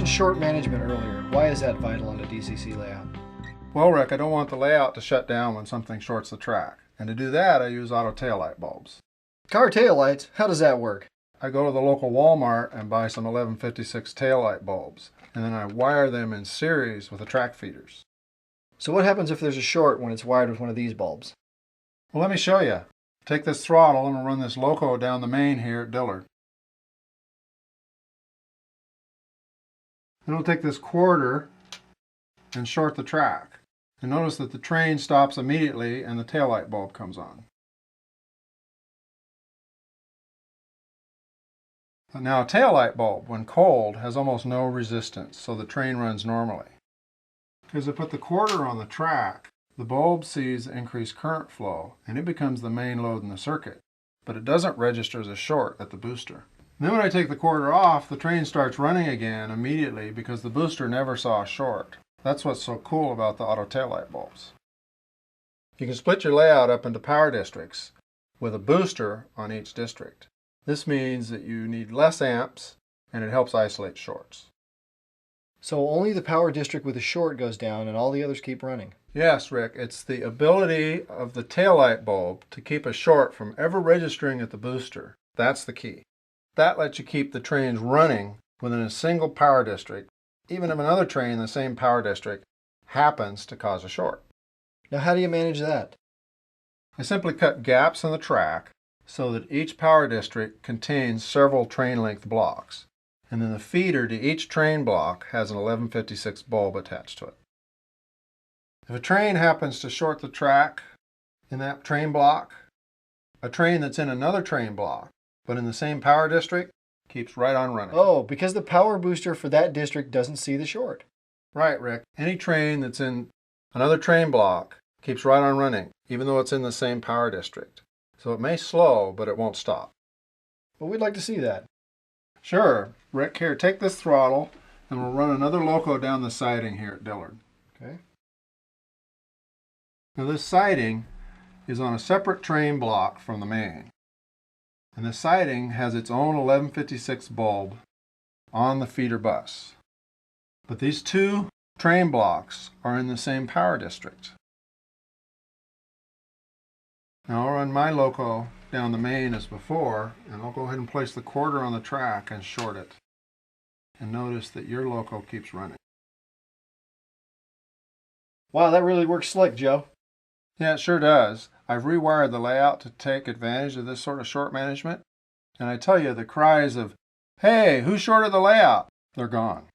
mentioned short management earlier. Why is that vital on a DCC layout? Well, Rick, I don't want the layout to shut down when something shorts the track. And to do that, I use auto taillight bulbs. Car taillights? How does that work? I go to the local Walmart and buy some 1156 taillight bulbs, and then I wire them in series with the track feeders. So what happens if there's a short when it's wired with one of these bulbs? Well, let me show you. Take this throttle and we'll run this loco down the main here at Dillard. Then we'll take this quarter and short the track. And notice that the train stops immediately and the taillight bulb comes on. Now a taillight bulb, when cold, has almost no resistance, so the train runs normally. As I put the quarter on the track, the bulb sees increased current flow and it becomes the main load in the circuit, but it doesn't register as a short at the booster. And then when I take the quarter off, the train starts running again immediately because the booster never saw a short. That's what's so cool about the auto taillight bulbs. You can split your layout up into power districts with a booster on each district. This means that you need less amps and it helps isolate shorts. So only the power district with a short goes down and all the others keep running? Yes, Rick, it's the ability of the taillight bulb to keep a short from ever registering at the booster. That's the key. That lets you keep the trains running within a single power district, even if another train in the same power district happens to cause a short. Now how do you manage that? I simply cut gaps in the track so that each power district contains several train length blocks, and then the feeder to each train block has an 1156 bulb attached to it. If a train happens to short the track in that train block, a train that's in another train block, but in the same power district, keeps right on running. Oh, because the power booster for that district doesn't see the short. Right, Rick. Any train that's in another train block keeps right on running, even though it's in the same power district. So it may slow, but it won't stop. But we'd like to see that. Sure. Rick, here, take this throttle, and we'll run another loco down the siding here at Dillard. Okay. Now this siding is on a separate train block from the main. And the siding has its own 1156 bulb on the feeder bus. But these two train blocks are in the same power district. Now I'll run my loco down the main as before, and I'll go ahead and place the quarter on the track and short it. And notice that your loco keeps running. Wow, that really works slick, Joe. Yeah, it sure does. I've rewired the layout to take advantage of this sort of short management. And I tell you, the cries of, "Hey, who shorted the layout?" they're gone.